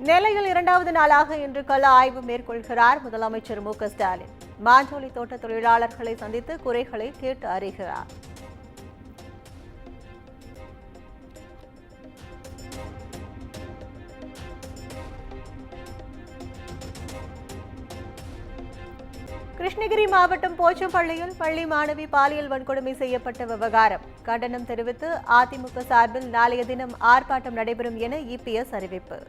நெல்லையில் இரண்டாவது நாளாக இன்று கள ஆய்வு மேற்கொள்கிறார் முதலமைச்சர் மு.க.ஸ்டாலின். மாஞ்சோலை தோட்ட தொழிலாளர்களை சந்தித்து குறைகளை கேட்டு அறிகிறார். கிருஷ்ணகிரி மாவட்டம் போச்சம்பள்ளியில் பள்ளி மாணவி பாலியல் வன்கொடுமை செய்யப்பட்ட விவகாரம் கண்டனம் தெரிவித்து அதிமுக சார்பில் நாளைய தினம் ஆர்ப்பாட்டம் நடைபெறும் என இபிஎஸ் அறிவிப்பு.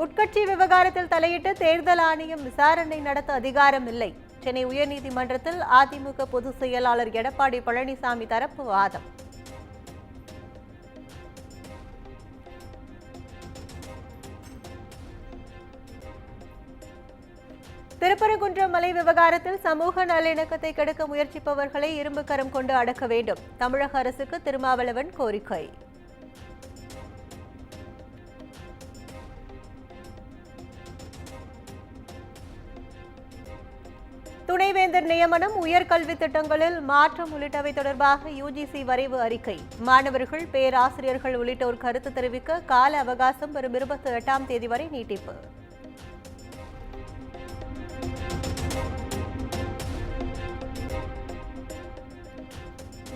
உட்கட்சி விவகாரத்தில் தலையிட்டு தேர்தல் ஆணையம் விசாரணை நடத்த அதிகாரம் இல்லை. சென்னை உயர்நீதிமன்றத்தில் அதிமுக பொதுச் செயலாளர் எடப்பாடி பழனிசாமி தரப்பு வாதம். திருப்பரங்குன்றம் மலை விவகாரத்தில் சமூக நல்லிணக்கத்தை கெடுக்க முயற்சிப்பவர்களை இரும்பு கரம் கொண்டு அடக்க வேண்டும். தமிழக அரசுக்கு திருமாவளவன் கோரிக்கை. துணைவேந்தர் நியமனம், உயர்கல்வி திட்டங்களில் மாற்றம் உள்ளிட்டவை தொடர்பாக யுஜிசி வரைவு அறிக்கை. மாணவர்கள், பேராசிரியர்கள் உள்ளிட்டோர் கருத்து தெரிவிக்க கால அவகாசம் வரும் 28ஆம் தேதி வரை நீட்டிப்பு.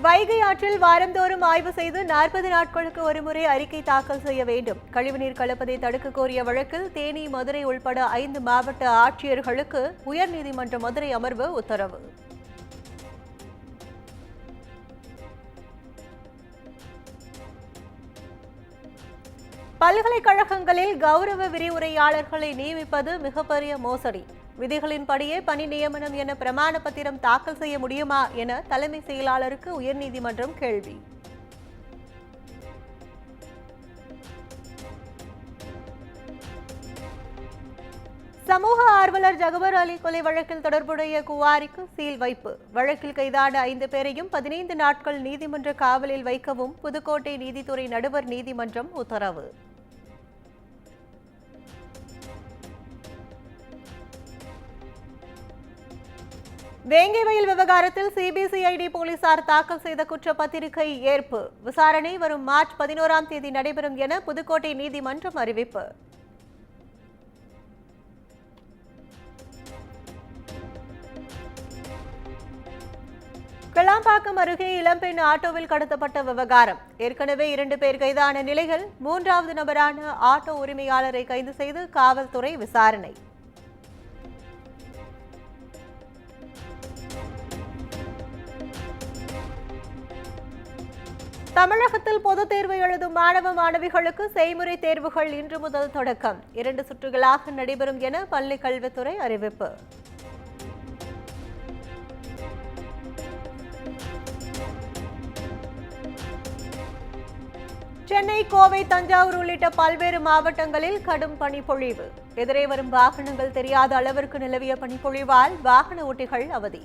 வைகை ஆற்றில் வாரந்தோறும் ஆய்வு செய்து 40 நாட்களுக்கு ஒருமுறை அறிக்கை தாக்கல் செய்ய வேண்டும். கழிவுநீர் கலப்பதை தடுக்க கோரிய வழக்கில் தேனி, மதுரை உள்பட 5 மாவட்ட ஆட்சியர்களுக்கு உயர்நீதிமன்ற மதுரை அமர்வு உத்தரவு. பல்கலைக்கழகங்களில் கௌரவ விரிவுரையாளர்களை நியமிப்பது மிகப்பெரிய மோசடி. விதிகளின்படியே பணி நியமனம் என பிரமாண பத்திரம் தாக்கல் செய்ய முடியுமா என தலைமை செயலாளருக்கு உயர்நீதிமன்றம் கேள்வி. சமூக ஆர்வலர் ஜகபர் அலி கொலை வழக்கில் தொடர்புடைய குவாரிக்கு சீல் வைப்பு. வழக்கில் கைதான 5 பேரையும் 15 நாட்கள் நீதிமன்ற காவலில் வைக்கவும் புதுக்கோட்டை நீதித்துறை நடுவர் நீதிமன்றம் உத்தரவு. வேங்கைவயல் விவகாரத்தில் சிபிசிஐடி போலீசார் தாக்கல் செய்த குற்றப்பத்திரிகை ஏற்பு. விசாரணை வரும் மார்ச் 11ஆம் தேதி நடைபெறும் என புதுக்கோட்டை நீதிமன்றம் அறிவிப்பு. கிளாம்பாக்கம் அருகே இளம்பெண் ஆட்டோவில் கடத்தப்பட்ட விவகாரம். ஏற்கனவே 2 பேர் கைதான நிலையில் 3வது நபரான ஆட்டோ உரிமையாளரை கைது செய்து காவல்துறை விசாரணை. தமிழகத்தில் பொதுத் தேர்வு எழுதும் மாணவ மாணவிகளுக்கு செய்முறை தேர்வுகள் இன்று முதல் தொடக்கம். 2 சுற்றுகளாக நடைபெறும் என பள்ளிக் கல்வித்துறை அறிவிப்பு. சென்னை, கோவை, தஞ்சாவூர் உள்ளிட்ட பல்வேறு மாவட்டங்களில் கடும் பனிப்பொழிவு. எதிரே வரும் வாகனங்கள் தெரியாத அளவிற்கு நிலவிய பனிப்பொழிவால் வாகன ஓட்டிகள் அவதி.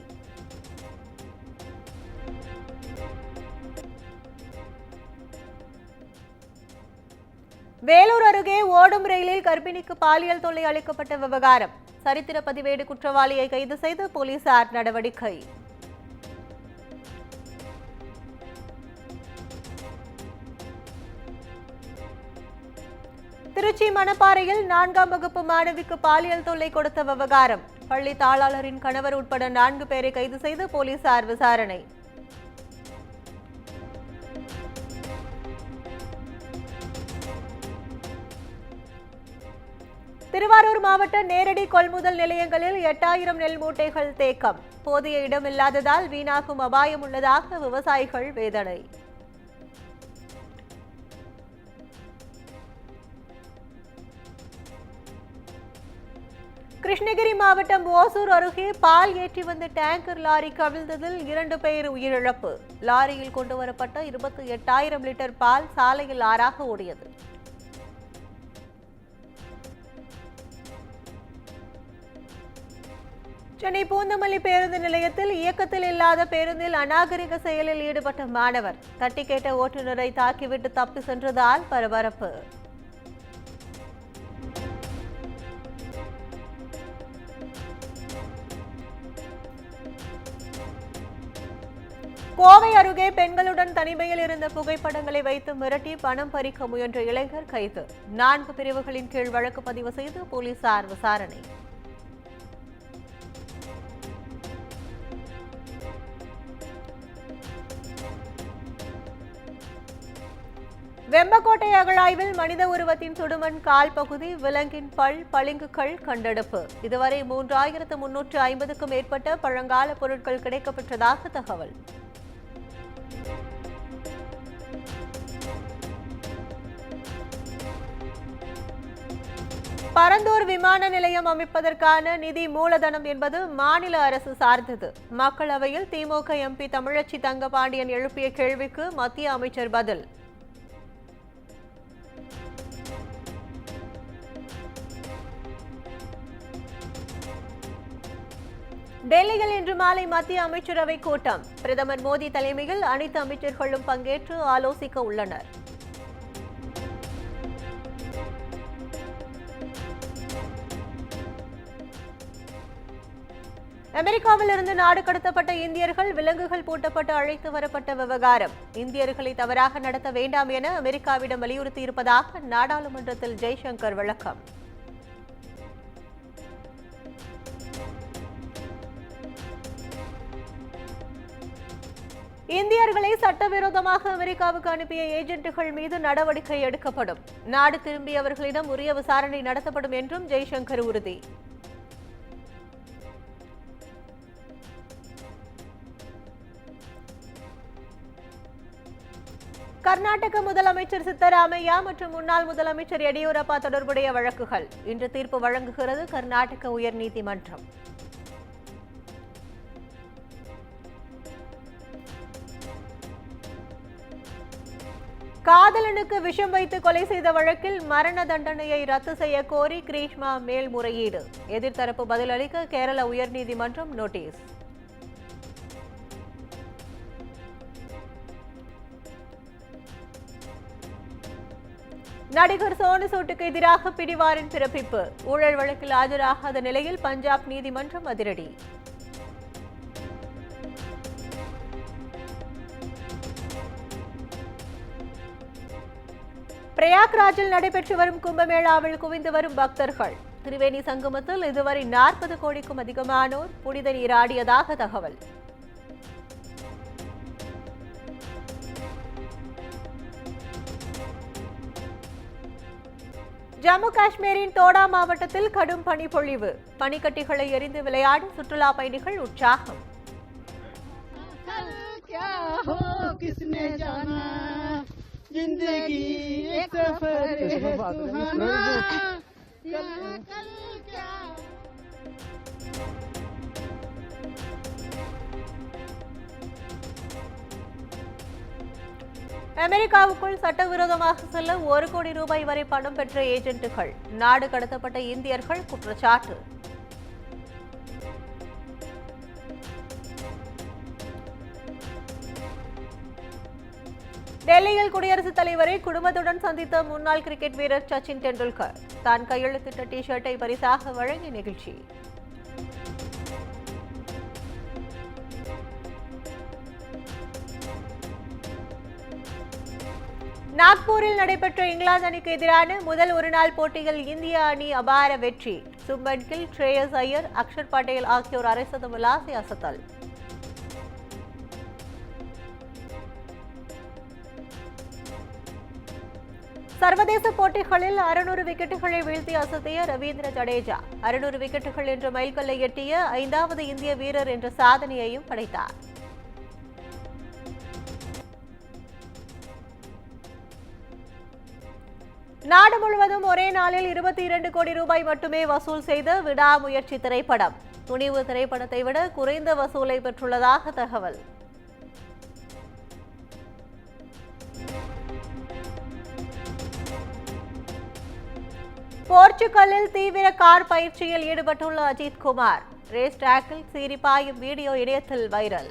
வேலூர் அருகே ஓடும் ரயிலில் கர்ப்பிணிக்கு பாலியல் தொல்லை அளிக்கப்பட்ட விவகாரம். சரித்திர பதிவேடு குற்றவாளியை கைது செய்து போலீசார் நடவடிக்கை. திருச்சி மணப்பாறையில் 4ஆம் வகுப்பு மாணவிக்கு பாலியல் தொல்லை கொடுத்த விவகாரம். பள்ளி தாளாளரின் கணவர் உட்பட 4 பேரை கைது செய்து போலீசார் விசாரணை. திருவாரூர் மாவட்ட நேரடி கொள்முதல் நிலையங்களில் 8000 நெல் மூட்டைகள் தேக்கம். போதிய இடம் இல்லாததால் வீணாகும் அபாயம் உள்ளதாக விவசாயிகள் வேதனை. கிருஷ்ணகிரி மாவட்டம் ஓசூர் அருகே பால் ஏற்றி வந்த டேங்கர் லாரி கவிழ்ந்ததில் 2 பேர் உயிரிழப்பு. லாரியில் கொண்டுவரப்பட்ட 28,000 லிட்டர் பால் சாலையில் ஆறாக ஓடியது. சென்னை பூந்தமல்லி பேருந்து நிலையத்தில் இயக்கத்தில் இல்லாத பேருந்தில் அநாகரிக செயலில் ஈடுபட்ட மாணவர் தட்டி கேட்ட ஓட்டுநரை தாக்கிவிட்டு தப்பி சென்றதால் பரபரப்பு. கோவை அருகே பெண்களுடன் தனிமையில் இருந்த புகைப்படங்களை வைத்து மிரட்டி பணம் பறிக்க முயன்ற இளைஞர் கைது. 4 பிரிவுகளின் கீழ் வழக்கு பதிவு செய்து போலீசார் விசாரணை. வெம்பக்கோட்டை அகழாய்வில் மனித உருவத்தின் சுடுமண் கால் பகுதி, விலங்கின் பளிங்குகள் கண்டெடுப்பு. இதுவரை 3350க்கும் மேற்பட்ட பழங்கால பொருட்கள் கிடைக்கப்பெற்றதாக தகவல். பரந்தூர் விமான நிலையம் அமைப்பதற்கான நிதி மூலதனம் என்பது மாநில அரசு சார்ந்தது. மக்களவையில் திமுக எம்பி தமிழச்சி தங்கபாண்டியன் எழுப்பிய கேள்விக்கு மத்திய அமைச்சர் பதில். டெல்லியில் இன்று மாலை மத்திய அமைச்சரவை கூட்டம். பிரதமர் மோடி தலைமையில் அனைத்து அமைச்சர்களும் பங்கேற்று ஆலோசிக்க உள்ளனர். அமெரிக்காவில் இருந்து நாடு கடத்தப்பட்ட இந்தியர்கள் விலங்குகள் பூட்டப்பட்டு அழைத்து வரப்பட்ட விவகாரம். இந்தியர்களை தவறாக நடத்த வேண்டாம் என அமெரிக்காவிடம் வலியுறுத்தியிருப்பதாக நாடாளுமன்றத்தில் ஜெய்சங்கர் விளக்கம். இந்தியர்களை சட்டவிரோதமாக அமெரிக்காவுக்கு அனுப்பிய ஏஜென்ட்டுகள் மீது நடவடிக்கை எடுக்கப்படும். நாடு திரும்பியவர்களிடம் உரிய விசாரணை நடத்தப்படும் என்றும் ஜெய்சங்கர் உறுதி. கர்நாடக முதலமைச்சர் சித்தராமையா மற்றும் முன்னாள் முதலமைச்சர் எடியூரப்பா தொடர்புடைய வழக்குகள். இன்று தீர்ப்பு வழங்குகிறது கர்நாடக உயர்நீதிமன்றம். காதலனுக்கு விஷம் வைத்து கொலை செய்த வழக்கில் மரண தண்டனையை ரத்து செய்ய கோரி கிரீஷ்மா மேல்முறையீடு. எதிர்த்தரப்பு பதிலளிக்க கேரள உயர்நீதிமன்றம் நோட்டீஸ். நடிகர் சோனு சூட்டுக்கு எதிராக பிடிவாரண்ட் பிறப்பிப்பு. ஊழல் வழக்கில் ஆஜராகாத நிலையில் பஞ்சாப் நீதிமன்றம் அதிரடி. பிரயாக்ராஜில் நடைபெற்று வரும் கும்பமேளாவில் குவிந்து வரும் பக்தர்கள். திரிவேணி சங்கமத்தில் இதுவரை 40 கோடிக்கும் அதிகமானோர் புனித நீராடியதாக தகவல். ஜம்மு காஷ்மீரின் தோடா மாவட்டத்தில் கடும் பனிப்பொழிவு. பனிக்கட்டிகளை எரிந்து விளையாடும் சுற்றுலா பயணிகள் உற்சாகம். जिंदगी एक सफर है सुहाना कल क्या அமெரிக்காவுக்குள் சட்டவிரோதமாக செல்ல 1 கோடி ரூபாய் வரை பணம் பெற்ற ஏஜென்ட்டுகள். நாடு கடத்தப்பட்ட இந்தியர்கள் குற்றச்சாட்டு. டெல்லியில் குடியரசுத் தலைவரை குடும்பத்துடன் சந்தித்த முன்னாள் கிரிக்கெட் வீரர் சச்சின் டெண்டுல்கர். தான் கையெழுத்திட்ட டி-ஷர்ட்டை பரிசாக வழங்கிய நிகழ்ச்சி. நாக்பூரில் நடைபெற்ற இங்கிலாந்து அணிக்கு எதிரான முதல் ஒருநாள் போட்டியில் இந்திய அணி அபார வெற்றி. சுப்மன் கில், ஸ்ரேயஸ் ஐயர், அக்ஷர் பட்டேல் ஆகியோர் அரை சதம் விளாசி அசத்தல். சர்வதேச போட்டிகளில் 600 விக்கெட்டுகளை வீழ்த்தி அசத்திய ரவீந்திர ஜடேஜா 600 விக்கெட்டுகள் என்ற மைல்கல்லை எட்டிய 5வது இந்திய வீரர் என்ற சாதனையையும் படைத்தார். நாடு முழுவதும் ஒரே நாளில் 22 கோடி ரூபாய் மட்டுமே வசூல் செய்த விடாமுயற்சி திரைப்படம். துணிவு திரைப்படத்தை விட குறைந்த வசூலை பெற்றுள்ளதாக தகவல். போர்ச்சுகலில் தீவிர கார் பயிற்சியில் ஈடுபட்டுள்ள அஜித் குமார். ரேஸ் டிராக்கில் சீறி பாயும் வீடியோ இணையத்தில் வைரல்.